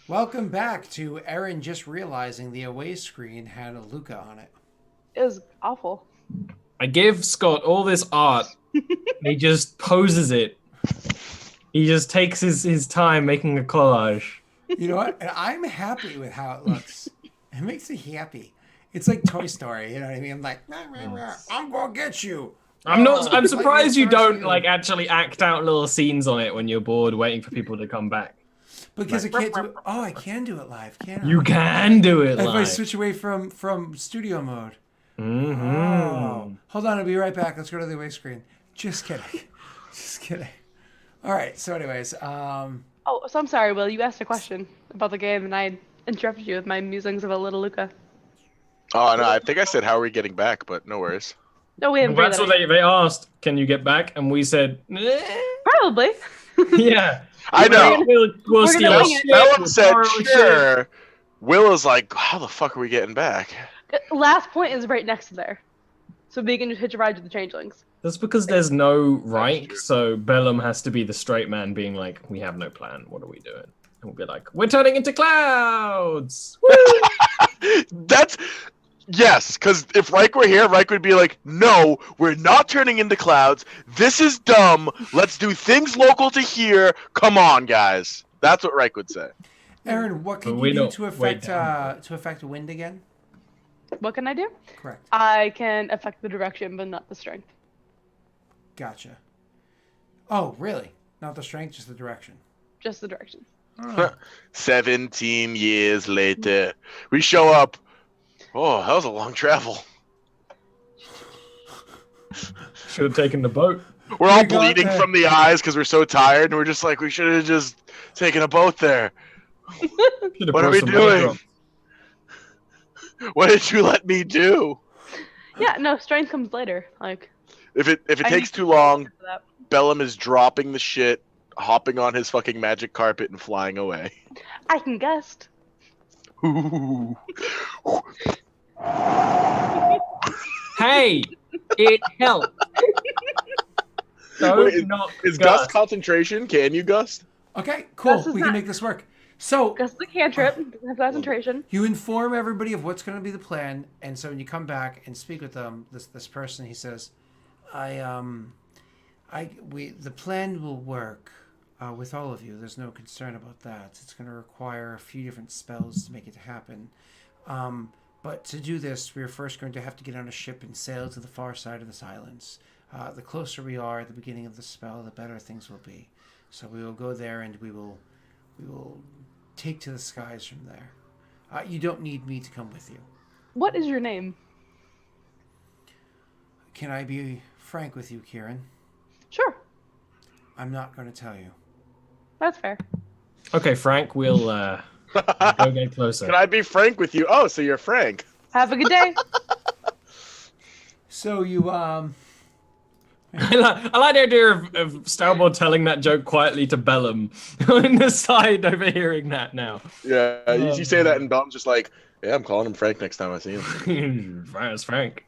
Welcome back to Erin just realizing the away screen had a Luca on it. It was awful. I give Scott all this art. He just poses it. He just takes his time making a collage. You know what? And I'm happy with how it looks. It makes me happy. It's like Toy Story, you know what I mean? I'm like, "Rah, rah, rah, I'm gonna get you. I'm surprised you don't you. like actually act out little scenes on it when you're bored waiting for people to come back. Because I can't do it. Oh, I can do it live, can't I? You can do it If I live. switch away from studio mode. Mm-hmm. Oh. Hold on, I'll be right back. Let's go to the away screen. Just kidding. Just kidding. All right, so anyways, Oh, so I'm sorry, Will. You asked a question about the game, and I interrupted you with my musings about Little Luca. Oh, no, I think I said, how are we getting back? But no worries. No, we haven't. That's what they asked. Can you get back? And we said, Probably. yeah. I know. We'll We're steal gonna a wing it. ship, Ellen we'll said, borrow a ship. sure. Will is like, how the fuck are we getting back? Last point is right next to there, so we can just hitch a ride to the changelings. That's because there's no right, true. so Bellum has to be the straight man being like, we have no plan, what are we doing? And we'll be like, we're turning into clouds! That's... Yes, because if Reich were here, Reich would be like, no, we're not turning into clouds. This is dumb. Let's do things local to here. Come on, guys. That's what Reich would say. Erin, what can But we you do don't to wait affect wind again? What can I do? Correct. I can affect the direction, but not the strength. Gotcha. Oh, really? Not the strength, just the direction. Just the direction. Oh. 17 years later, we show up. Oh, that was a long travel. Should have taken the boat. We're all We got bleeding there. from the eyes because we're so tired, and we're just like, we should have just taken a boat there. Should have What are brought we some doing? airdrops. What did you let me do? Yeah, no, strength comes later. Like, If it I takes need too to long, for that. Bellum is dropping the shit, hopping on his fucking magic carpet, and flying away. I can guess. Ooh. Hey! It helped! Don't Wait, not Is Gust concentration? Can you Gust? Okay, cool. Gus is We can not- make this work. So Guess the cantrip. Have concentration. you inform everybody of what's going to be the plan, and so when you come back and speak with them, this person, he says, the plan will work with all of you. There's no concern about that. It's going to require a few different spells to make it happen. But to do this, we are first going to have to get on a ship and sail to the far side of this islands. The closer we are at the beginning of the spell, the better things will be. So we will go there, and we will take to the skies from there. You don't need me to come with you. What is your name? Can I be frank with you, Kyrann? Sure, I'm not going to tell you. that's fair. Okay, Frank, we'll go get closer. Can I be frank with you? Oh, so you're Frank. Have a good day. So you I like the idea of Stalbor telling that joke quietly to Bellum on the side, overhearing that now. Yeah, you say that, and Bellum's just like, yeah, I'm calling him Frank next time I see him. That's Frank.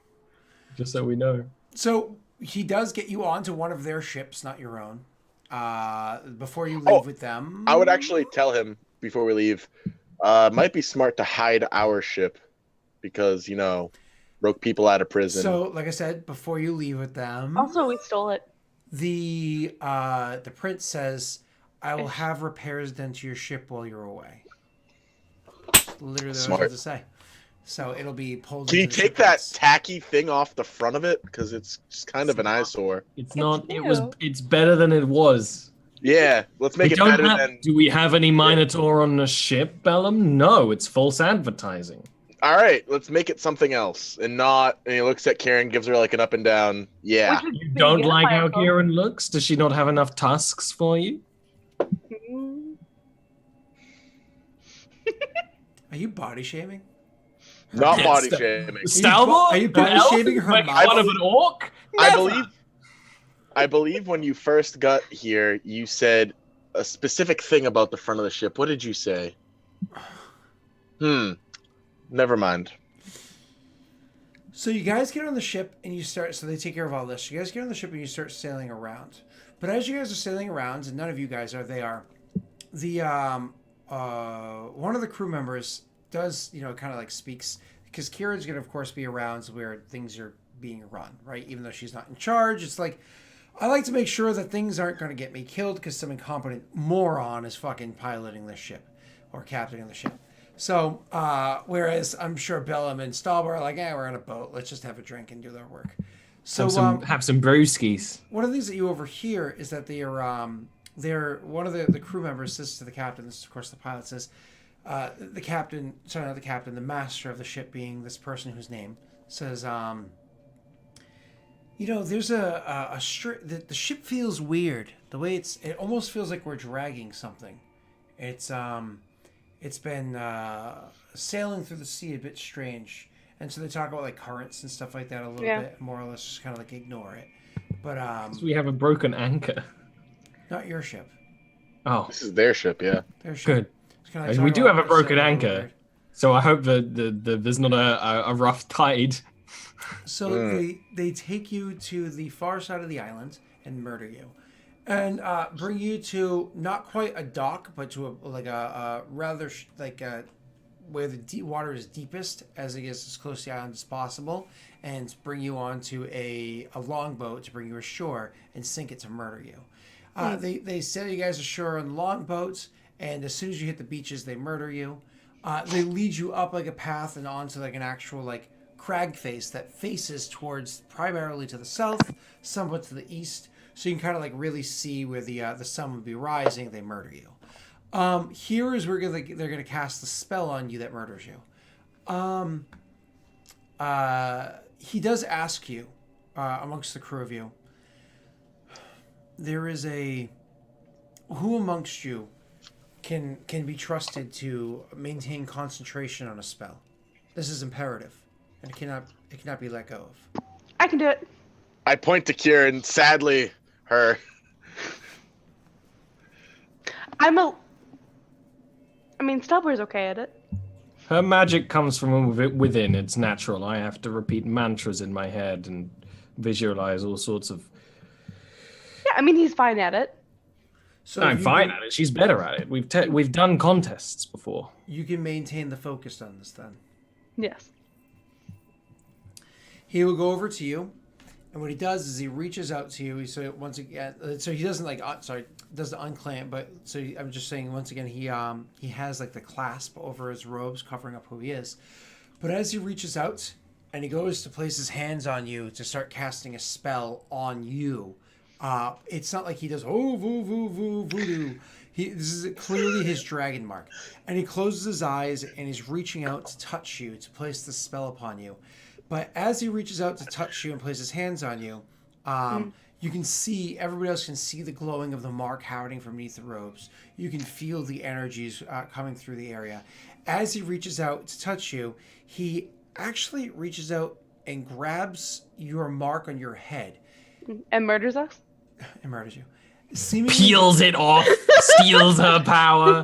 Just so we know. So he does get you onto one of their ships, not your own. Before you leave with them. I would actually tell him before we leave, might be smart to hide our ship because, you know, broke people out of prison. So, like I said, before you leave with them, Also, we stole it. the prince says, "I will have repairs done to your ship while you're away." Literally, what I Smart. was to say. So it'll be pulled. Can you into the take that shipwrights. tacky thing off the front of it? Because it's just kind of an eyesore. It's not. new. It's better than it was. Yeah, let's make We it don't better have- than... Do we have any Minotaur on the ship, Bellum? No, it's false advertising. All right, let's make it something else. And not... And he looks at Karen, gives her like an up and down. Yeah. Which would You be don't a like how fireball. Kieran looks? Does she not have enough tusks for you? Mm. Are you body shaming? Not Yes, body the- shaming. Stalbor? are you An body elf shaming is her making mouth? fun of an orc? I Never. believe when you first got here, you said a specific thing about the front of the ship. What did you say? Never mind. So you guys get on the ship and you start. So they take care of all this. You guys get on the ship and you start sailing around. But as you guys are sailing around, and none of you guys are, they are. one of the crew members does, kind of like speaks, because Kieran's going to, of course, be around where things are being run, right? Even though she's not in charge, it's like, I like to make sure that things aren't going to get me killed because some incompetent moron is fucking piloting this ship or captaining the ship. So, whereas I'm sure Bellum and Stalber are like, we're on a boat. Let's just have a drink and do their work. So, have some brewskis. one of the things that you overhear is that they're one of the crew members says to the captain, this is of course the pilot says, the master of the ship being this person whose name says, there's the ship feels weird. The way it almost feels like we're dragging something. It's been sailing through the sea a bit strange. And so they talk about like currents and stuff like that a little bit, more or less just kind of like ignore it. But so we have a broken anchor. Not your ship. Oh, This is their ship, yeah. Their ship. good. It's kinda like We talking do about have a broken sailing anchor. weird. So I hope that there's not a rough tide. So they take you to the far side of the island and murder you, and bring you to not quite a dock, but to a rather where the water is deepest, as it gets as close to the island as possible, and bring you onto a longboat to bring you ashore and sink it to murder you. They sail you guys ashore on longboats, and as soon as you hit the beaches, they murder you. They lead you up like a path and onto like an actual like crag face that faces towards primarily to the south, somewhat to the east, so you can kind of like really see where the sun would be rising. They murder you. Here is where they're gonna cast the spell on you that murders you. He does ask you, amongst the crew of you, there is who amongst you can be trusted to maintain concentration on a spell. This is imperative, and it cannot be let go of. I can do it. I point to Kyrann, sadly, her. Stalber's okay at it. Her magic comes from within. It's natural. I have to repeat mantras in my head and visualize all sorts of... Yeah, he's fine at it. So I'm fine at it. She's better at it. We've done contests before. You can maintain the focus on this then. Yes. He will go over to you, and what he does is he reaches out to you. So once again, so he doesn't doesn't unclamp, but I'm just saying once again he has like the clasp over his robes covering up who he is. But as he reaches out and he goes to place his hands on you to start casting a spell on you, it's not like he does voodoo. This is clearly his dragon mark, and he closes his eyes and he's reaching out to touch you to place the spell upon you. But as he reaches out to touch you and place his hands on you, you can see, everybody else can see the glowing of the mark happening from beneath the robes. You can feel the energies coming through the area. As he reaches out to touch you, he actually reaches out and grabs your mark on your head. And murders us? And murders you. Seemingly, Peels it off, steals her power.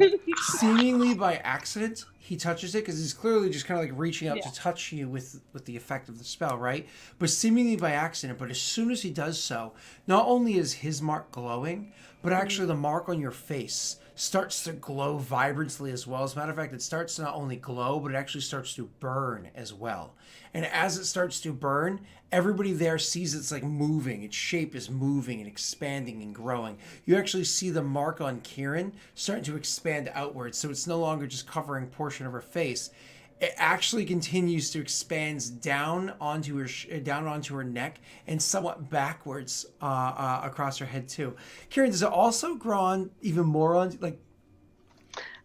seemingly by accident, he touches it because he's clearly just kind of like reaching out to touch you with the effect of the spell, right? But seemingly by accident. But as soon as he does so, not only is his mark glowing, but actually the mark on your face starts to glow vibrantly as well. As a matter of fact, it starts to not only glow, but it actually starts to burn as well. And as it starts to burn, everybody there sees it's like moving. Its shape is moving and expanding and growing. You actually see the mark on Kyrann starting to expand outwards. So it's no longer just covering a portion of her face. It actually continues to expand down onto her neck and somewhat backwards across her head too. Kyrann, does it also grow on even more on like?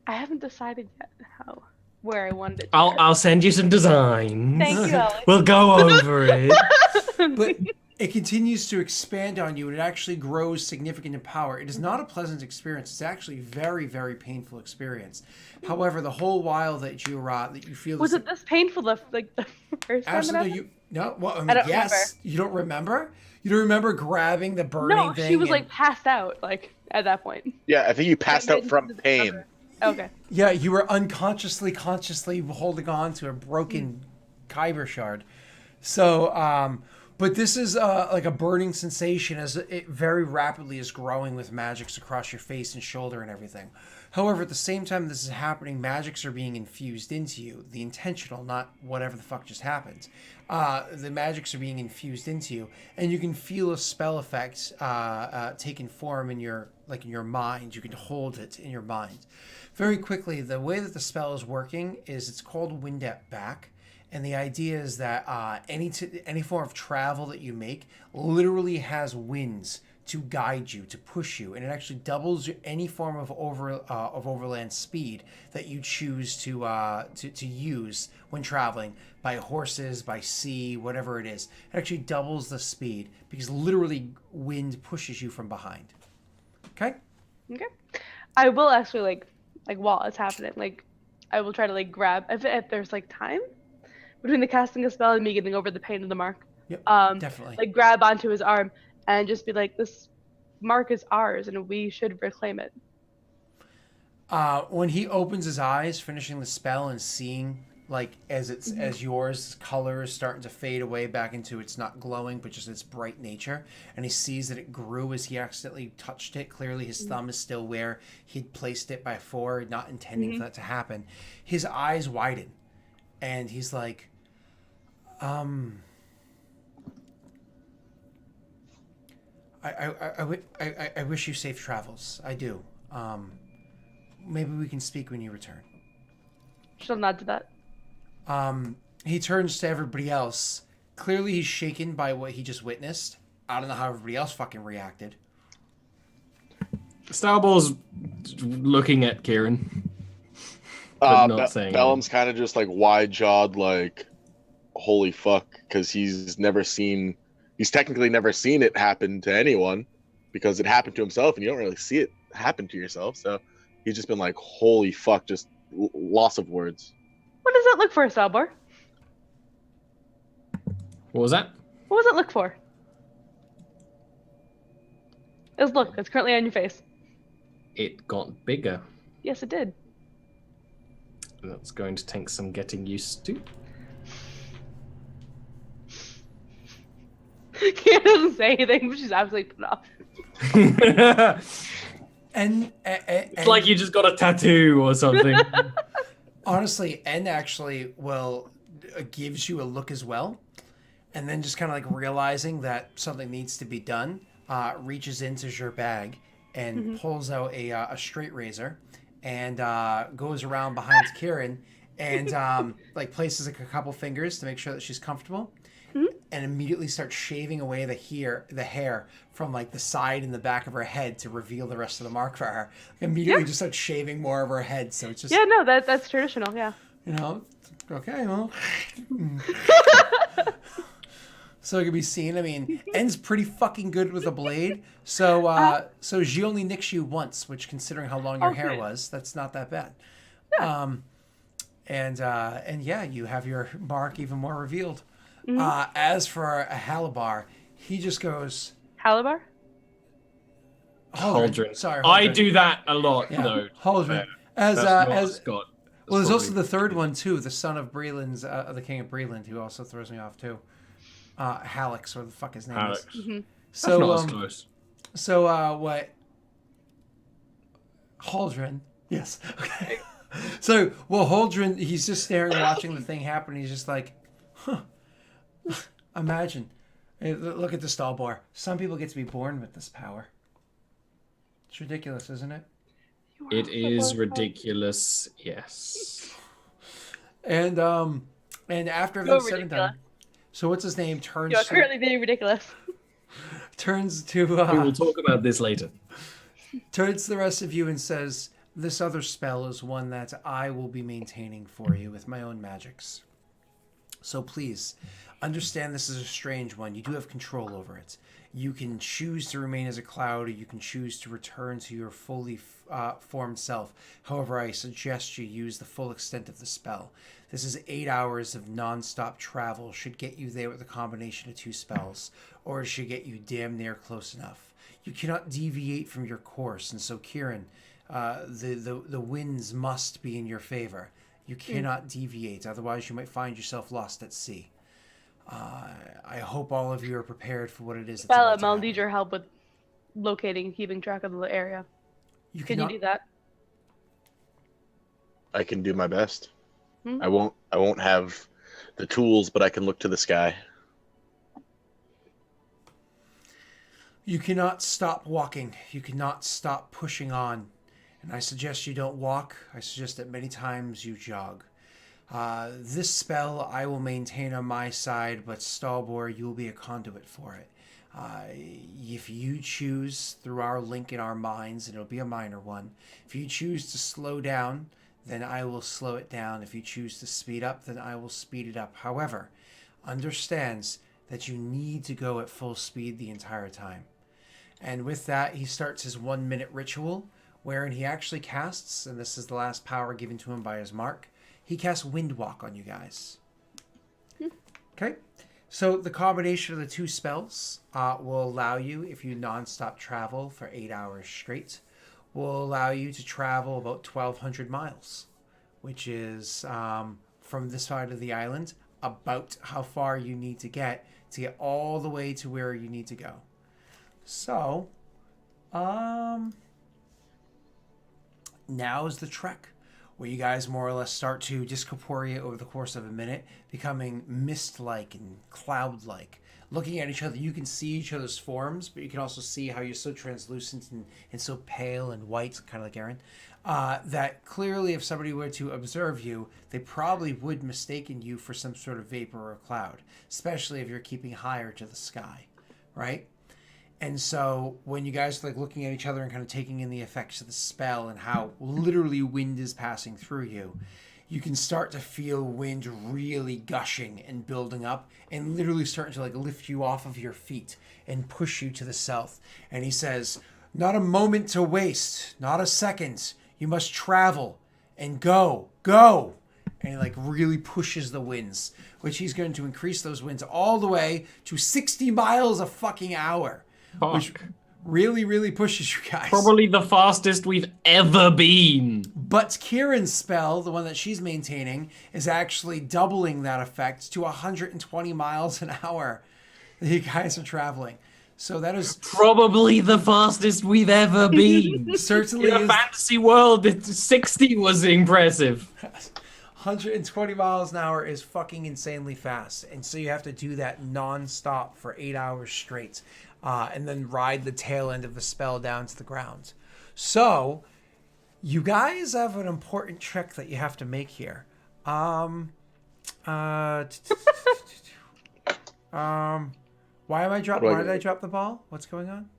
I haven't decided yet where I wanted it. I'll send you some designs. Thank you, Alex. We'll go over it. But it continues to expand on you, and it actually grows significant in power. It is not a pleasant experience. It's actually a very, very painful experience. However, the whole while that you feel Was it this painful the first time? absolutely no. Well, I don't yes. remember. You don't remember? You don't remember grabbing the burning No, thing? she was like passed out at that point. Yeah, I think you passed out from pain. Okay. Yeah, you were consciously holding on to a broken kyber shard. So, But this is like a burning sensation as it very rapidly is growing with magics across your face and shoulder and everything. However, at the same time this is happening, magics are being infused into you. The intentional, not whatever the fuck just happened. The magics are being infused into you, and you can feel a spell effect taking form in your mind. You can hold it in your mind. Very quickly, the way that the spell is working is it's called Wind at Back. And the idea is that any form of travel that you make literally has winds to guide you, to push you, and it actually doubles any form of overland speed that you choose to use when traveling by horses, by sea, whatever it is. It actually doubles the speed because literally wind pushes you from behind. Okay. Okay. I will actually like while it's happening, like I will try to like grab if there's like time between the casting a spell and me getting over the pain of the mark. Yep. Definitely. Like grab onto his arm and just be like, this mark is ours and we should reclaim it. When he opens his eyes, finishing the spell and seeing like as yours color is starting to fade away back into it's not glowing but just its bright nature, and he sees that it grew as he accidentally touched it. Clearly his thumb is still where he'd placed it before, not intending for that to happen. His eyes widen and he's like, I wish you safe travels. I do. Maybe we can speak when you return. She'll nod to that. He turns to everybody else. Clearly he's shaken by what he just witnessed. I don't know how everybody else fucking reacted. Starball's looking at Kyrann. But not saying Bellum's kind of just like wide-jawed, like, holy fuck, because he's technically never seen it happen to anyone because it happened to himself and you don't really see it happen to yourself. So he's just been like, holy fuck, just loss of words. What does that look for, Salbor? What was that? What does it look for? It's currently on your face. It got bigger. Yes, it did. That's going to take some getting used to. Kira doesn't say anything, but she's absolutely put off. And It's like you just got a tattoo or something. honestly, N actually gives you a look as well, and then just kind of like realizing that something needs to be done, reaches into your bag and pulls out a straight razor and goes around behind Kyrann and like places like a couple fingers to make sure that she's comfortable. And immediately starts shaving away the hair from like the side and the back of her head to reveal the rest of the mark for her. Immediately just starts shaving more of her head, so it's just that's traditional, yeah. You know, okay, well. So it can be seen. I mean, N's pretty fucking good with a blade. So she only nicks you once, which considering how long your hair was, that's not that bad. Yeah. And yeah, you have your mark even more revealed. As for a Halabar, he just goes... Halabar? Haldren. Sorry, I Haldren. do that a lot, though. Haldren. As Scott. Well, there's also the third one, too, the son of Breland's, the king of Breland, who also throws me off, too. Hallex, or the fuck his name is. So, that's not as close. So, what... Haldren. Yes. Okay. So, Haldren, he's just staring, watching the thing happen, he's just like, huh. Imagine. Look at the Stallbar. Some people get to be born with this power. It's ridiculous, isn't it? It is ridiculous, yes. And after everything's said and done, so what's his name turns. You are currently being ridiculous. Turns to. We will talk about this later. Turns to the rest of you and says, "This other spell is one that I will be maintaining for you with my own magics. So please, understand this is a strange one. You do have control over it. You can choose to remain as a cloud, or you can choose to return to your fully formed self. However, I suggest you use the full extent of the spell. This is 8 hours of non-stop travel. Should get you there with a combination of 2 spells, or it should get you damn near close enough. You cannot deviate from your course, and so Kyrann, the winds must be in your favor. You cannot deviate, otherwise you might find yourself lost at sea. I I hope all of you are prepared for what it is. Bella, I'll need your help with locating and keeping track of the area. Can cannot, you do that? I can do my best. Hmm? I won't have the tools, but I can look to the sky. You cannot stop walking. You cannot stop pushing on. And I suggest you don't walk. I suggest that many times you jog. This spell I will maintain on my side, but Stalbor, you will be a conduit for it. If you choose through our link in our minds, and it'll be a minor one, if you choose to slow down, then I will slow it down. If you choose to speed up, then I will speed it up. However, understands that you need to go at full speed the entire time. And with that, he starts his 1 minute ritual, wherein he actually casts, and this is the last power given to him by his mark, he casts Windwalk on you guys. Okay? So the combination of the two spells will allow you, if you non-stop travel for 8 hours straight, will allow you to travel about 1,200 miles, which is from this side of the island, about how far you need to get all the way to where you need to go. So, now is the trek, where you guys more or less start to discorporeate over the course of a minute, becoming mist-like and cloud-like. Looking at each other, you can see each other's forms, but you can also see how you're so translucent and so pale and white, kind of like Aaron, that clearly if somebody were to observe you, they probably would mistaken you for some sort of vapor or cloud, especially if you're keeping higher to the sky, right? And so when you guys are like looking at each other and kind of taking in the effects of the spell and how literally wind is passing through you, you can start to feel wind really gushing and building up and literally starting to like lift you off of your feet and push you to the south. And he says, not a moment to waste, not a second. You must travel and go. And he like really pushes the winds, which he's going to increase those winds all the way to 60 miles a fucking hour. Fuck. Which really, really pushes you guys. Probably the fastest we've ever been. But Kyrann's spell, the one that she's maintaining, is actually doubling that effect to 120 miles an hour that you guys are traveling. So that is Probably the fastest we've ever been. certainly In a is fantasy world, 60 was impressive. 120 miles an hour is fucking insanely fast. And so you have to do that non-stop for 8 hours straight. And then ride the tail end of the spell down to the ground. So, you guys have an important trick that you have to make here. Why did I drop the ball? What's going on?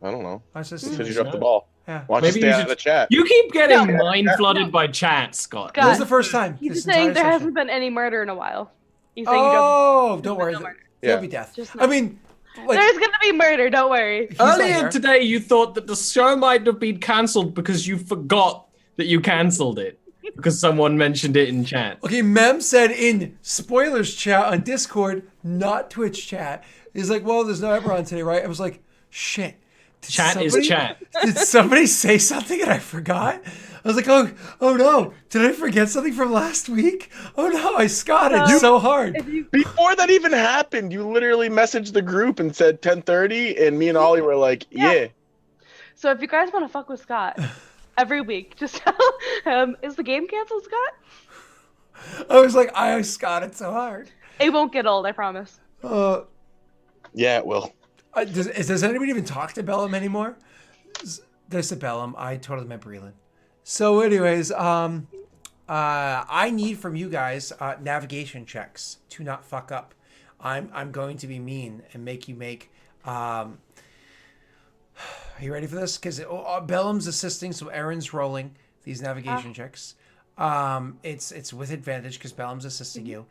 I don't know. I was just Because you dropped the ball. Yeah. Why don't you Maybe stay you out should- of the chat? You keep getting No. mind flooded by chat, Scott. God. This is the first time. He's this just saying entire there session. hasn't been any murder in a while. He's saying you don't. Don't worry. No murder. There'll Yeah. be death. Just I mean, like, There's gonna be murder, don't worry. he's not Earlier here. today, you thought that the show might have been cancelled because you forgot that you cancelled it. Because someone mentioned it in chat. Okay, Mem said in spoilers chat on Discord, not Twitch chat. He's like, well, there's no Eberron today, right? I was like, shit. Did Chat is somebody- chat. Did somebody say something and I forgot? I was like, oh no. Did I forget something from last week? Oh no, I scotted so hard. If you, Before that even happened, you literally messaged the group and said 10:30, and me and Ollie were like, yeah. so if you guys want to fuck with Scott every week, just tell him, is the game canceled, Scott? I was like, I scotted so hard. It won't get old, I promise. Yeah, it will. Does anybody even talk to Bellum anymore? There's a Bellum. I totally meant Breland. So anyways, I need from you guys navigation checks to not fuck up. I'm going to be mean and make you make. Are you ready for this? Because Bellum's assisting, so Aaron's rolling these navigation checks. It's with advantage because Bellum's assisting you.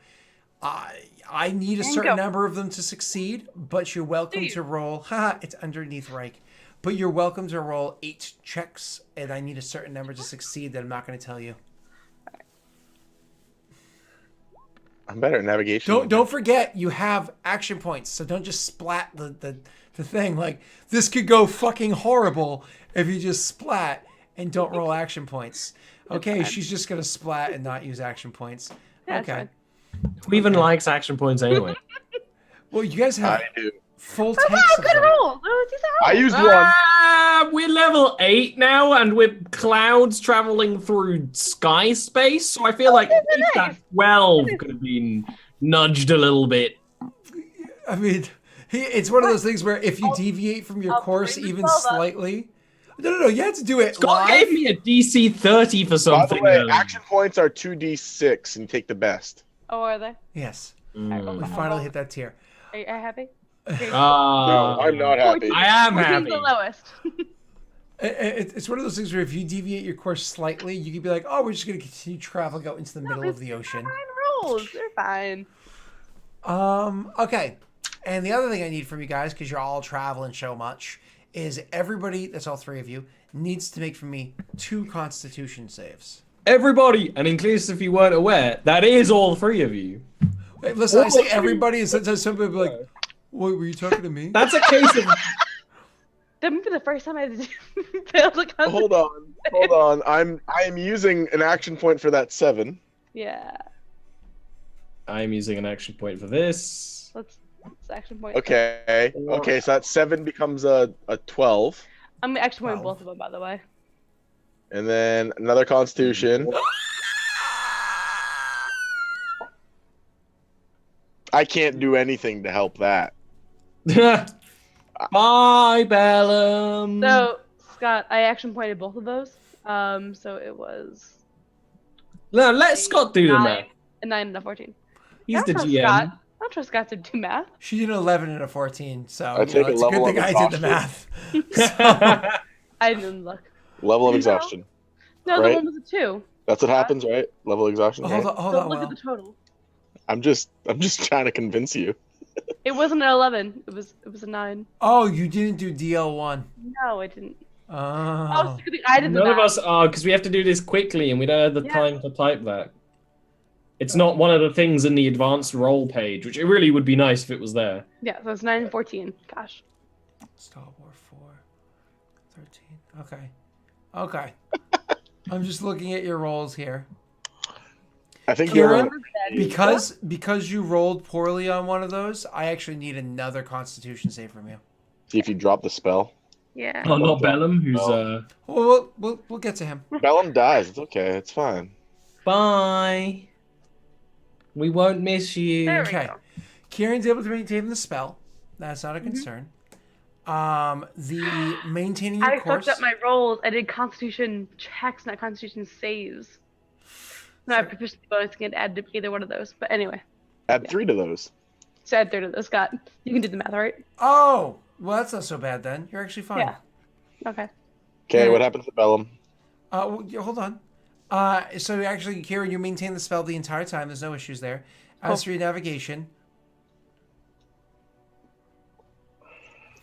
I need a certain number of them to succeed, but you're welcome to roll. It's underneath Reich. But you're welcome to roll 8 checks, and I need a certain number to succeed that I'm not going to tell you. I'm better at navigation. Don't forget you have action points, so don't just splat the thing. Like, this could go fucking horrible if you just splat and don't roll action points. Okay, she's just going to splat and not use action points. Yeah, it's Okay. fine. Who even likes action points anyway? Well, you guys have I do. full Oh, tanks wow, of good them. roll. These are I rolls. used one. We're level 8 now, and with clouds traveling through sky space, so I feel like at these are least nice. that 12 could have been nudged a little bit. I mean, it's one of those things where if you I'll- deviate from your I'll course bring the even 12 up. slightly. No. You have to do it Scott live. gave me a DC 30 for By something. the way, earlier. action points are 2d6, and you take the best. Oh, are they? Yes. Mm. We finally hit that tier. Are you happy? Okay. No, I'm not happy. I am 14's happy. the lowest. It's one of those things where if you deviate your course slightly, you could be like, "Oh, we're just going to continue traveling out into the middle of the ocean." Fine rolls. They're fine. Okay. And the other thing I need from you guys, because you're all traveling so much, is everybody, that's all three of you, needs to make for me 2 Constitution saves. Everybody, and in case if you weren't aware, that is all 3 of you. Wait, listen, I say everybody, and sometimes somebody will be like, "Wait, were you talking to me?" That's a case of That might be the first time I failed to come. Hold on. I am using an action point for that 7. Yeah. I'm using an action point for this. Let's action point. Okay. Okay, so that 7 becomes a 12. I'm action point 12. both of them, by the way. And then another Constitution. I can't do anything to help that. Bye, Bellum. So, Scott, I action pointed both of those. So it was No, let Scott do the math. a 9 and a 14. He's I the don't trust GM. Scott. I don't trust Scott to do math. She did an 11 and a 14, so I it's take a a level good thing of I did the exhaustion. math. I didn't look. Level of No. exhaustion. No, Right. the one was a 2. That's what happens, right? Level of exhaustion. Hold right? on, hold Don't on, look Will. at the total. I'm just trying to convince you. It wasn't an 11. It was a 9. Oh, you didn't do DL1. No, I didn't. Oh. Oh, so I did the None of math. us are, because we have to do this quickly, and we don't have the Yeah. time to type that. It's not one of the things in the advanced roll page, which it really would be nice if it was there. Yeah, so it's 9 and 14. Gosh. Star Wars 4. 13. Okay. Okay. I'm just looking at your rolls here. I think Kyrann, you're because you rolled poorly on one of those, I actually need another Constitution save from you. see if you drop the spell. Yeah. Oh, not Bellum, who's Well, we'll get to him. Bellum dies. It's okay. It's fine. Bye. We won't miss you. There we Okay. go. Kieran's able to maintain the spell. That's not a concern. The maintaining your I course. fucked up my rolls. I did Constitution checks, not Constitution saves. No, I proficiency bonus can add to either one of those. But anyway, Add 3 to those. so add 3 to those. Scott, you can do the math, all right? Oh, well, that's not so bad then. You're actually fine. Yeah. Okay. Okay, Yeah. what happens to Bellum? Well, yeah, hold on. So actually, Kieran, you maintain the spell the entire time. There's no issues there. As for your navigation,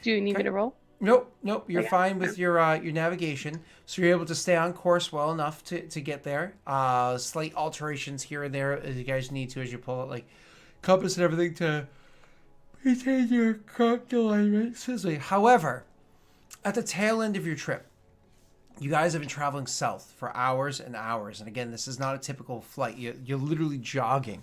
Do you need me Okay. to roll? nope. You're Okay. fine with your navigation. So you're able to stay on course well enough to get there. Slight alterations here and there as you guys need to as you pull out like compass and everything to maintain your correct alignment. However, at the tail end of your trip, you guys have been traveling south for hours and hours. And again, this is not a typical flight. You're literally jogging,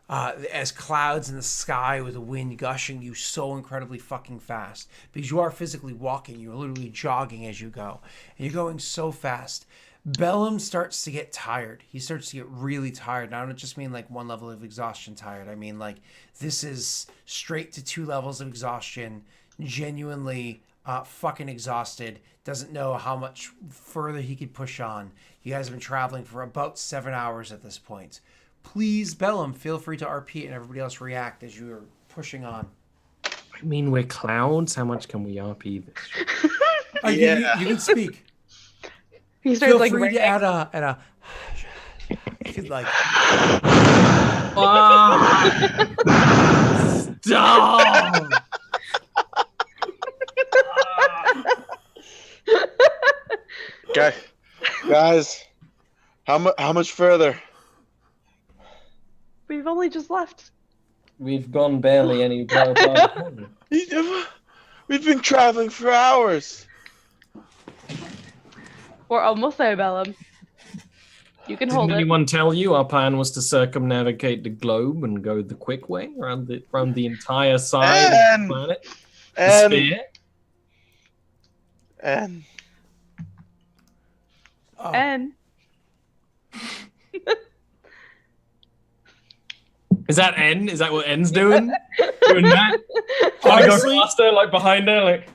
as clouds in the sky with the wind gushing you so incredibly fucking fast. Because you are physically walking. You're literally jogging as you go. And you're going so fast. Bellum starts to get tired. He starts to get really tired. And I don't just mean like one level of exhaustion tired. I mean like this is straight to 2 levels of exhaustion. Genuinely fucking exhausted, doesn't know how much further he could push on. You guys have been traveling for about 7 hours at this point. Please, Bellum, feel free to RP and everybody else react as you're pushing on. I mean, we're clouds. How much can we RP this? You can speak. He starts Feel like free to raining. add a you could like Stop! Guys, how much further? We've only just left. We've gone barely any. We've been traveling for hours. We're almost there, Bellum. You can Didn't hold it. anyone tell you our plan was to circumnavigate the globe and go the quick way around the entire side of the And- planet? The And sphere? and Oh, And Is that N? Is that what N's doing? Doing that? Trying to go Honestly- faster, like behind her, like.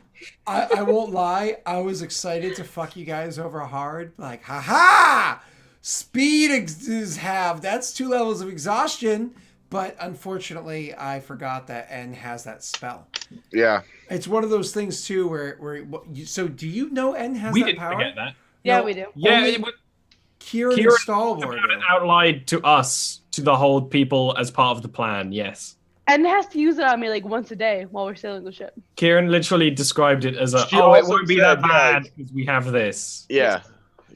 I won't lie. I was excited to fuck you guys over hard. Like, haha! Speed is halved. That's 2 levels of exhaustion. But unfortunately, I forgot that N has that spell. yeah. It's one of those things too, where so do you know N has We that didn't power? forget that. yeah, No, we do. Yeah, Only it was Kyrann and Kyrann Stalwart. about it outlined to us, to the whole people as part of the plan, yes. And it has to use it on me like once a day while we're sailing the ship. Kyrann literally described it as She it also won't be that said, yeah, bad because we have this. Yeah.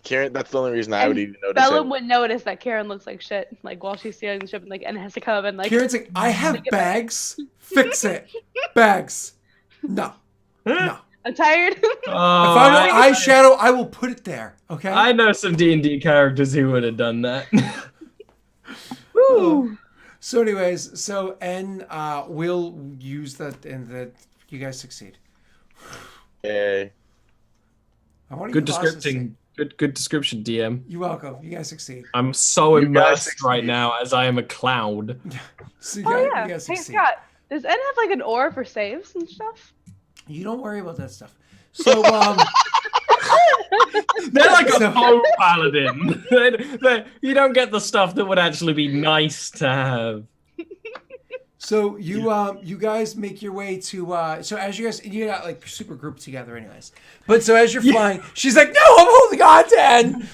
Kyrann, that's the only reason I would And even notice Bella it. would notice that Kyrann looks like shit, like while she's sailing the ship, and like N has to come and like. Kieran's like, I have Take it back. bags. Fix it. Bags. No. No. I'm tired. If I know eyeshadow, I will put it there. Okay. I know some D&D characters who would have done that. Woo. So, anyways, so N will use that, and that you guys succeed. Yay. I want Good description. Good description, DM. You're welcome. You guys succeed. I'm so You guys immersed succeed. right now as I am a cloud. So you Oh guys, yeah. you guys Hey succeed. Scott, does N have like an aura for saves and stuff? You don't worry about that stuff. So, They're like a So- faux paladin. You don't get the stuff that would actually be nice to have. So you guys make your way to so as you guys you're not like super grouped together anyways. But so as you're flying, she's like, "No, I'm holding on to N."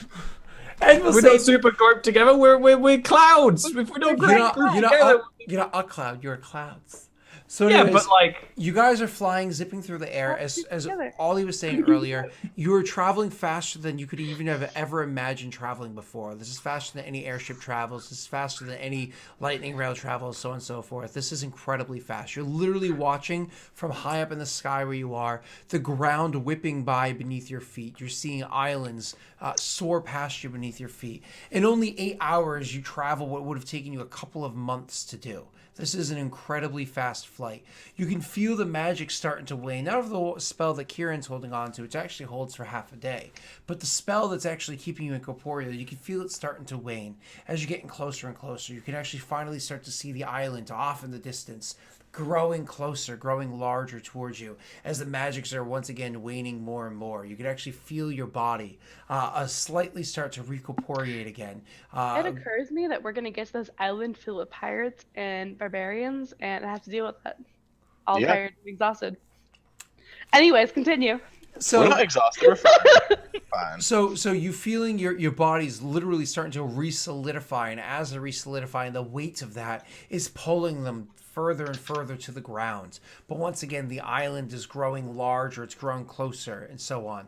And we'll We're say, not super grouped together. We're clouds. If we're not you're not, grouped you're not, together. you're not a cloud. You're clouds. So Yeah, anyways, but like, you guys are flying, zipping through the air. As together. Ollie was saying earlier, you are traveling faster than you could even have ever imagined traveling before. This is faster than any airship travels. This is faster than any lightning rail travels, so on and so forth. This is incredibly fast. You're literally watching from high up in the sky where you are, the ground whipping by beneath your feet. You're seeing islands soar past you beneath your feet. In only 8 hours, you travel what would have taken you a couple of months to do. This is an incredibly fast flight. You can feel the magic starting to wane. Not of the spell that Kieran's holding on to, which actually holds for half a day, but the spell that's actually keeping you incorporeal, you can feel it starting to wane. As you're getting closer and closer, you can actually finally start to see the island off in the distance, growing closer, growing larger towards you as the magics are once again waning more and more. You can actually feel your body slightly start to recorporeate again. It occurs to me that we're gonna get to this island filled with pirates and barbarians, and I have to deal with that. All Yeah. tired and exhausted. Anyways, continue. So We're not exhausted. We're fine. Fine. So you feeling your body's literally starting to re-solidify, and as they're re-solidifying, the weight of that is pulling them further and further to the ground. But once again, the island is growing larger, it's growing closer, and so on.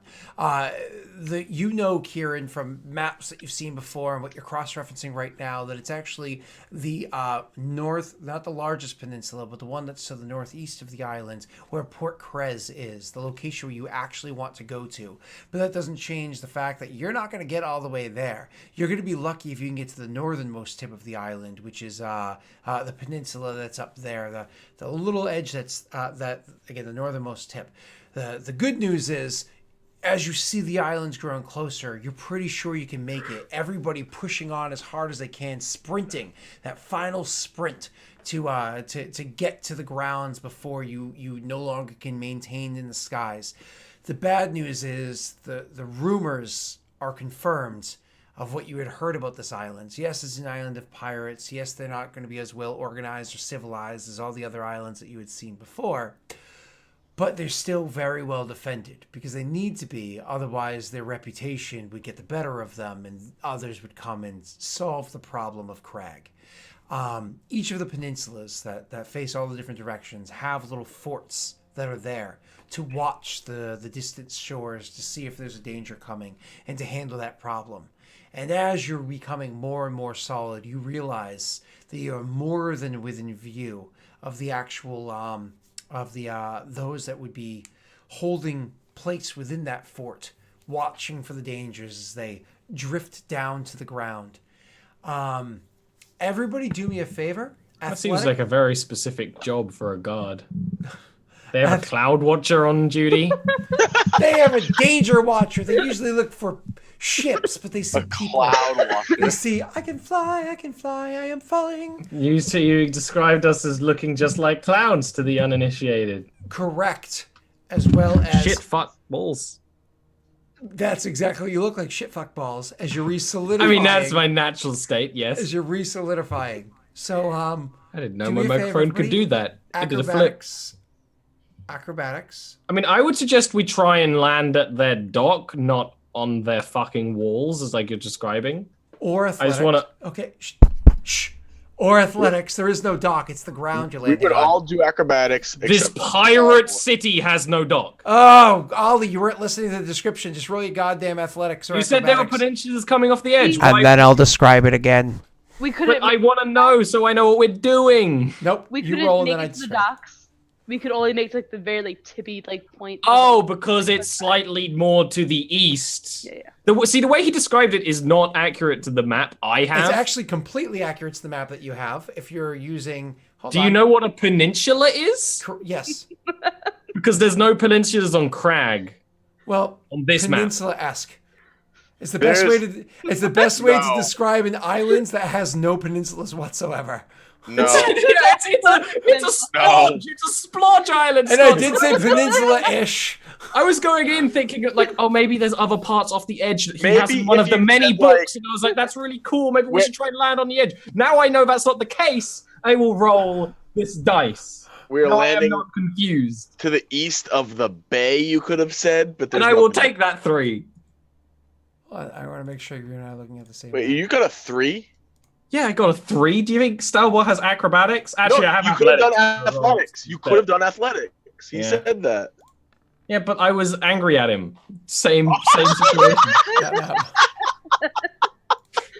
Kyrann, from maps that you've seen before and what you're cross-referencing right now, that it's actually the north, not the largest peninsula, but the one that's to the northeast of the island, where Port Crez is, the location where you actually want to go to. But that doesn't change the fact that you're not going to get all the way there. You're going to be lucky if you can get to the northernmost tip of the island, which is the peninsula that's up there, the little edge that's the northernmost tip. The good news is, as you see the islands growing closer, you're pretty sure you can make it. Everybody pushing on as hard as they can, sprinting, that final sprint to get to the grounds before you no longer can maintain in the skies. The bad news is the rumors are confirmed of what you had heard about this island. Yes, it's an island of pirates. Yes, they're not going to be as well organized or civilized as all the other islands that you had seen before. But they're still very well defended because they need to be. Otherwise, their reputation would get the better of them and others would come and solve the problem of Crag. Each of the peninsulas that face all the different directions have little forts that are there to watch the distant shores to see if there's a danger coming and to handle that problem. And as you're becoming more and more solid, you realize that you're more than within view of the actual those that would be holding place within that fort, watching for the dangers as they drift down to the ground. Everybody do me a favor. That seems like a very specific job for a guard. They have a cloud watcher on duty. They have a danger watcher. They usually look for ships, but they see people. Cloud watcher. They see, I can fly, I am falling. You described us as looking just like clowns to the uninitiated. Correct. As well as... Shit fuck balls. That's exactly what you look like, shit fuck balls, as you're re-solidifying. I mean, that's my natural state, yes. As you're re-solidifying. So, I didn't know do my me a favor, microphone could everybody. do that. It did a flip. Acrobatics. I mean, I would suggest we try and land at their dock, not on their fucking walls, as like you're describing. Or athletics. I just want to... Okay, shh. Or athletics. There is no dock. It's the ground you're We landing would on. all do acrobatics. This except- pirate city has no dock. Oh, Ollie, you weren't listening to the description. Just roll your goddamn athletics or You said there were acrobatics. peninsulas coming off the edge. And Why? then I'll describe it again. We couldn't. But I want to know so I know what we're doing. Nope. We you couldn't roll and make then I it to the describe. docks. We could only make like the very like tippy like point. Oh, because it's slightly more to the east. Yeah. The way he described it is not accurate to the map I have. It's actually completely accurate to the map that you have. If you're using... Hold Do on. you know what a peninsula is? Yes. Because there's no peninsulas on Crag. Well, On this map. peninsula-esque. It's the best way to. It's the best way to describe an island that has no peninsulas whatsoever. No. It's a splodge. It's a splodge island. And I Scott. did say peninsula-ish. I was going in thinking like, oh, maybe there's other parts off the edge that he has Maybe in one if of the you many said, books, like- and I was like, that's really cool. Maybe we Where- should try and land on the edge. Now I know that's not the case. I will roll this dice. We're No, I am landing not confused, to the east of the bay, you could have said, but there's and I will nothing- take that 3. Well, I want to make sure you're not looking at the same. Wait, map. you got a 3? Yeah, I got a 3. Do you think Stalwart has acrobatics? Actually, No, I have you could have athletics. done athletics. You could have done athletics. He Yeah. said that. Yeah, but I was angry at him. Same situation. That map.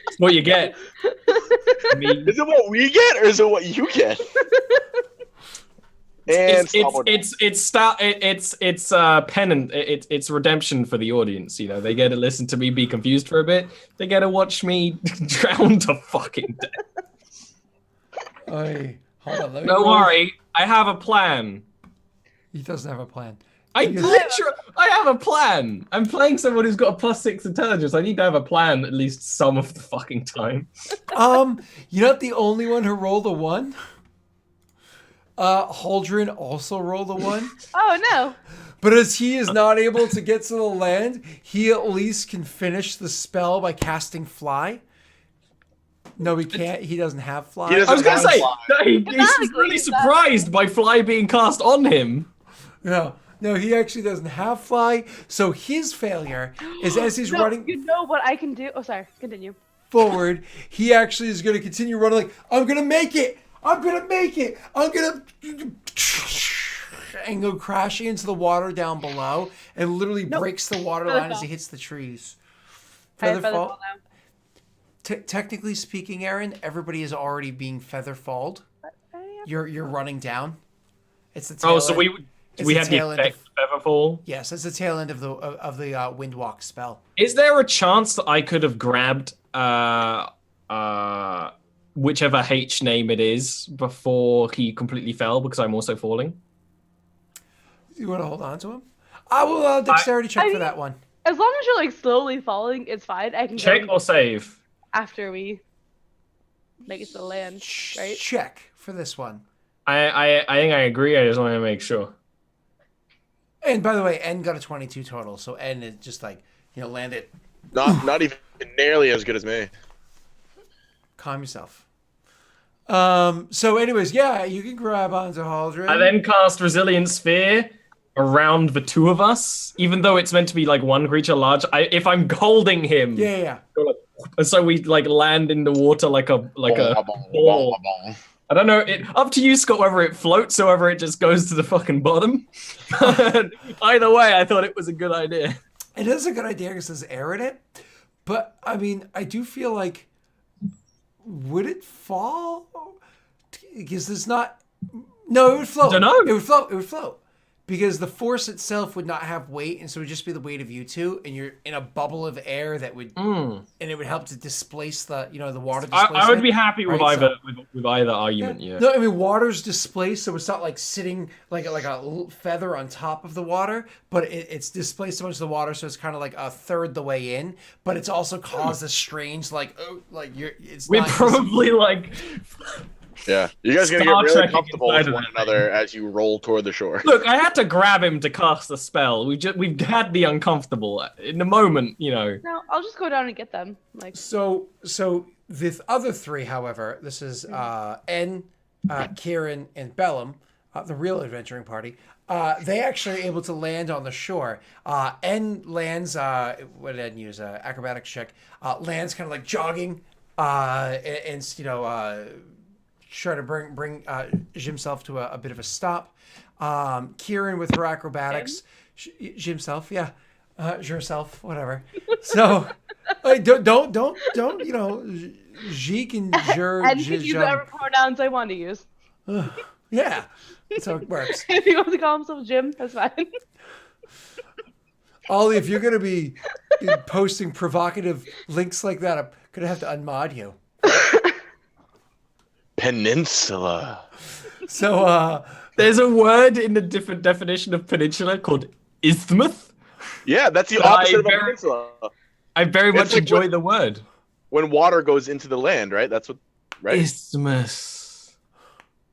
It's what you get. I mean, Is it what we get, or is it what you get? And it's penance. It's redemption for the audience. You know, they get to listen to me be confused for a bit. They get to watch me drown to fucking death. Oy, hold on, let me Don't roll. worry, I have a plan. He doesn't have a plan. I have a plan. I'm playing someone who's got a +6 intelligence. I need to have a plan at least some of the fucking time. You're not the only one who rolled a 1. Holdren also rolled a 1. Oh no. But as he is not able to get to the land, he at least can finish the spell by casting fly. No, he can't. He doesn't have fly. He doesn't I was gonna have say fly. no, he's Canonically, really he's surprised by fly being cast on him. No, he actually doesn't have fly. So his failure is as he's No, running you know what I can do? Oh, sorry. Continue. forward, he actually is going to continue running like, I'm going to make it. I'm going to make it. I'm going to... And go crashing into the water down below and literally breaks the water line as he hits the trees. I have Featherfall. Featherfall now. Technically speaking, Aaron, everybody is already being featherfalled. You're running down. It's the tail Oh, so end. we the had the tail end effect of Featherfall. Yes, it's the tail end of the Windwalk spell. Is there a chance that I could have grabbed whichever H name it is before he completely fell because I'm also falling? You want to hold on to him? I will dexterity check for that one. As long as you're like slowly falling, it's fine. I can Check go or save? after we make it to the land, right? Check for this one. I think I agree. I just want to make sure. And by the way, N got a 22 total, so N is just like, landed. Not even nearly as good as me. Calm yourself. So anyways, yeah, you can grab onto Haldren. I then cast Resilient Sphere around the two of us, even though it's meant to be like one creature large. If I'm holding him, Yeah. and so we like land in the water like a ball. I don't know. Up to you, Scott, whether it floats or whether it just goes to the fucking bottom. Either way, I thought it was a good idea. It is a good idea because there's air in it. But, I mean, I do feel like, would it fall? Because there's not... No, it would float. Dunno. It would float. because the force itself would not have weight, and so it would just be the weight of you two, and you're in a bubble of air that would, and it would help to displace the water displacement. I would be happy with right? either with either argument. Yeah. No, I mean water's displaced, so it's not like sitting like a little feather on top of the water, but it's displaced so much of the water, so it's kind of like a third the way in. But it's also caused a strange We're probably like. Yeah, you guys are gonna Star get really Trekking comfortable with inside of one that another as you roll toward the shore. Look, I had to grab him to cast the spell. We've had the uncomfortable in the moment, No, I'll just go down and get them. Like So the other three, however, this is N, Kyrann, and Bellum, the real adventuring party. They actually are able to land on the shore. N lands. What did N use? Acrobatics check. Lands kind of like jogging, and try to bring himself to a bit of a stop. Kyrann with her acrobatics, himself, yeah, herself, whatever. So, don't Jeek and Jer. And can use whatever pronouns I want to use. Yeah, that's how it works. If he wants to call himself Jim, that's fine. Ollie, if you're gonna be posting provocative links like that, I'm gonna have to unmod you. Peninsula. So there's a word in the different definition of peninsula called isthmus. Yeah, that's the opposite of a peninsula. I very much like enjoy the word. When water goes into the land, right? That's what, right? Isthmus.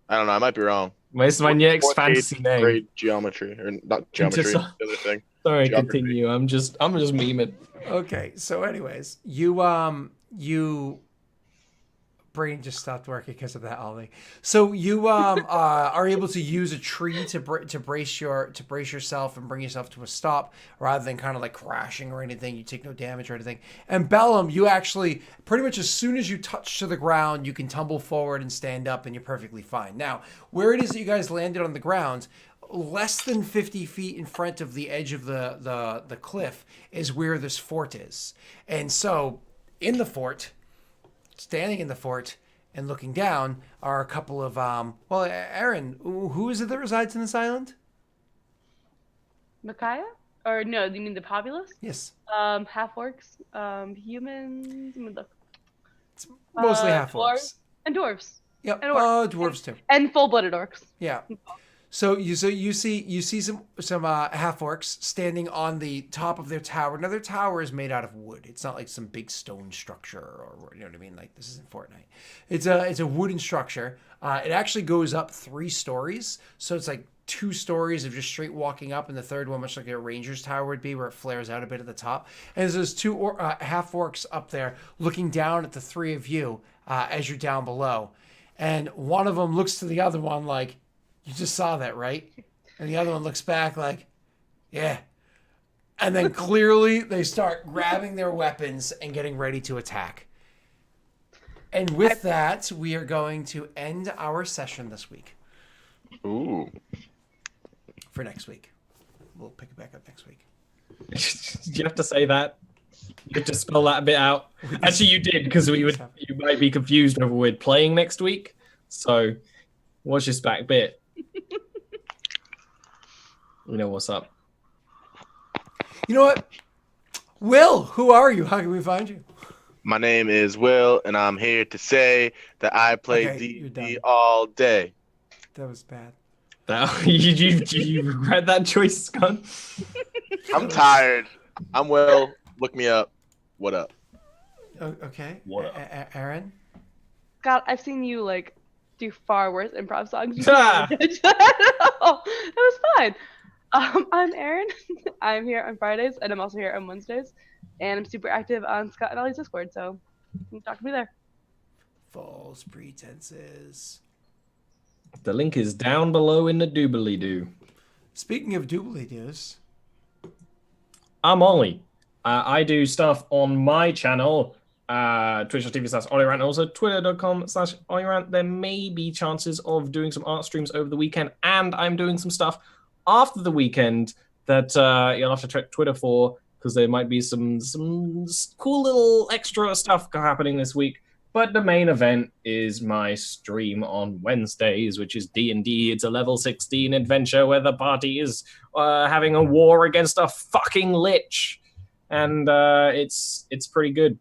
I don't know. I might be wrong. It's my next Fourth, fantasy eighth name. grade geography, or not geometry. Just- The other thing. Sorry, Geography. continue. I'm just memeing. okay, so anyways, you brain just stopped working because of that, Ollie. So you are able to use a tree to brace yourself and bring yourself to a stop rather than kind of like crashing or anything. You take no damage or anything. And Bellum, you actually pretty much as soon as you touch to the ground, you can tumble forward and stand up, and you're perfectly fine. Now, where it is that you guys landed on the ground, less than 50 feet in front of the edge of the cliff is where this fort is. And so in the fort, standing in the fort and looking down are a couple of Aaron, who is it that resides in this island? Micaiah? Or no, you mean the populace? Yes. Half orcs, humans, It's mostly half orcs. dwarves, and dwarves. Yep. and orcs. Dwarves too. And full-blooded orcs. Yeah. So you see some half orcs standing on the top of their tower. Now their tower is made out of wood. It's not like some big stone structure, or you know what I mean. Like this isn't Fortnite. It's a wooden structure. It actually goes up 3 stories. So it's like 2 stories of just straight walking up, and the third one, much like a ranger's tower would be, where it flares out a bit at the top. And there's 2 half orcs up there looking down at the 3 of you as you're down below. And one of them looks to the other one like, "You just saw that, right?" And the other one looks back like, "Yeah." And then clearly they start grabbing their weapons and getting ready to attack. And with that, we are going to end our session this week. Ooh. For next week. We'll pick it back up next week. Did you have to say that? You had to spell that bit out. Actually, you did, because you might be confused over we're playing next week. So, watch this back bit. You know what's up. You know what? Will, who are you? How can we find you? My name is Will, and I'm here to say that I play Okay, you're D&D done. all day. That was bad. You regret that choice, Scott? I'm tired. I'm Will. Look me up. What up? Okay. What up? Aaron? God, I've seen you like do far worse improv songs. You Ah! can't judge that. No, that was fine. I'm Aaron. I'm here on Fridays, and I'm also here on Wednesdays. And I'm super active on Scott and Ollie's Discord, so you can talk to me there. False pretenses. The link is down below in the doobly-doo. Speaking of doobly-doos. I'm Ollie. I do stuff on my channel, twitch.tv/OllieRant, and also twitter.com/OllieRant. There may be chances of doing some art streams over the weekend, and I'm doing some stuff after the weekend that you'll have to check Twitter for, because there might be some cool little extra stuff happening this week. But the main event is my stream on Wednesdays, which is D&D. It's a level 16 adventure where the party is having a war against a fucking lich. And it's pretty good.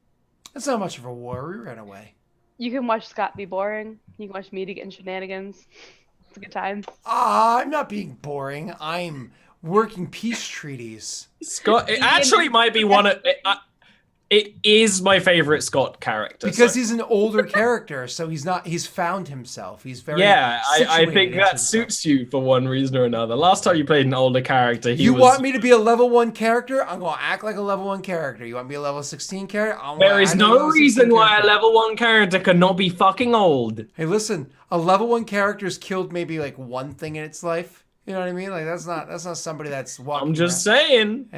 It's not much of a war. We ran away. You can watch Scott be boring. You can watch me to get in shenanigans. It's a good time. I'm not being boring. I'm working peace treaties. Scott, it actually might be one of... It is my favorite Scott character. Because he's an older character, so he's found himself. He's very I think that suits you for one reason or another. Last time you played an older character, You want me to be a level 1 character? I'm going to act like a level 1 character. You want me a level 16 character? There is no reason why a level 1 character cannot be fucking old. Hey, listen, a level 1 character's killed maybe like one thing in its life. You know what I mean? Like that's not somebody that's walking. I'm just saying.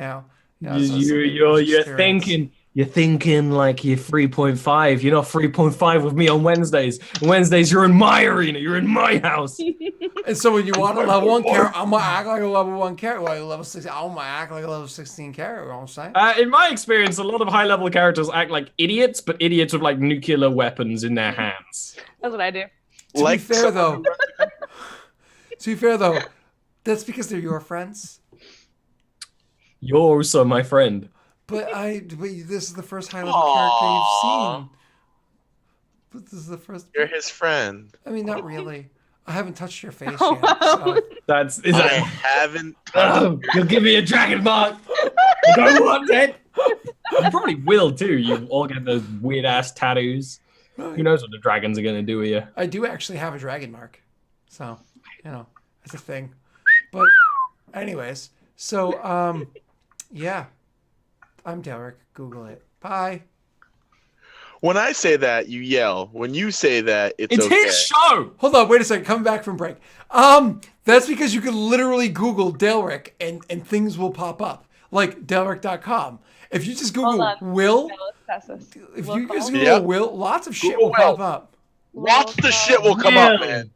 You're thinking like you're 3.5. You're not 3.5 with me on Wednesdays. Wednesdays, you're in my arena. You're in my house. And so when you want a level 1 character, I'm going to act like a level 1 character. Like level 16, I'm going to act like a level 16 character. You know what I'm saying? In my experience, a lot of high-level characters act like idiots, but idiots with like nuclear weapons in their hands. That's what I do. To be fair though, that's because they're your friends. You're also my friend. But this is the first high-level character you've seen. But this is the first. You're his friend. I mean, not really. I haven't touched your face yet. So. I haven't. You'll give me a dragon mark. I don't want it. You probably will too. You all get those weird-ass tattoos. Who knows what the dragons are gonna do with you? I do actually have a dragon mark, so it's a thing. But, anyways, so yeah. I'm Derek. Google it. Bye. When I say that, you yell. When you say that, it's okay. His show. Hold on. Wait a second. Come back from break. That's because you can literally Google Delric and things will pop up. Like Delric.com. If you just Google Will, if you just Google Will, lots of shit will pop up. Lots of shit will come up, man.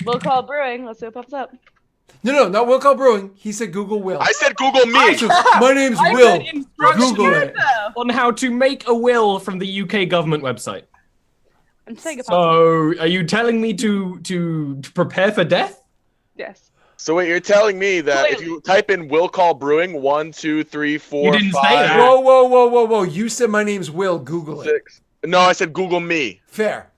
Will Call Brewing. Let's see what pops up. No, not Will Call Brewing. He said Google Will. I said Google me. My name's Will. Google it. On how to make a will from the UK government website. I'm saying so, are you telling me to prepare for death? Yes. So wait, you're telling me that if you type in Will Call Brewing 1, 2, 3, 4, you didn't 5. Say that. Whoa! You said my name's Will. Google it. 6. No, I said Google me. Fair.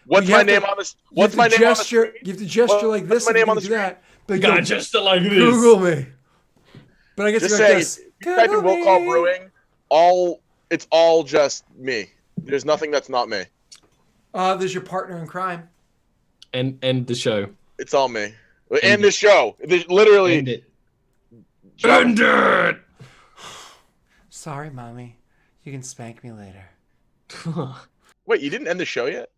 What's my name on this? What's my name on this? You have to gesture like this. What's my name on the screen? But you gotta gesture like this. Google me. But I guess just you say, this. If you type in Will Call Brewing, it's all just me. There's nothing that's not me. There's your partner in crime. And the show. It's all me. And the show. Literally. End it. End it! Sorry, mommy. You can spank me later. Wait, you didn't end the show yet?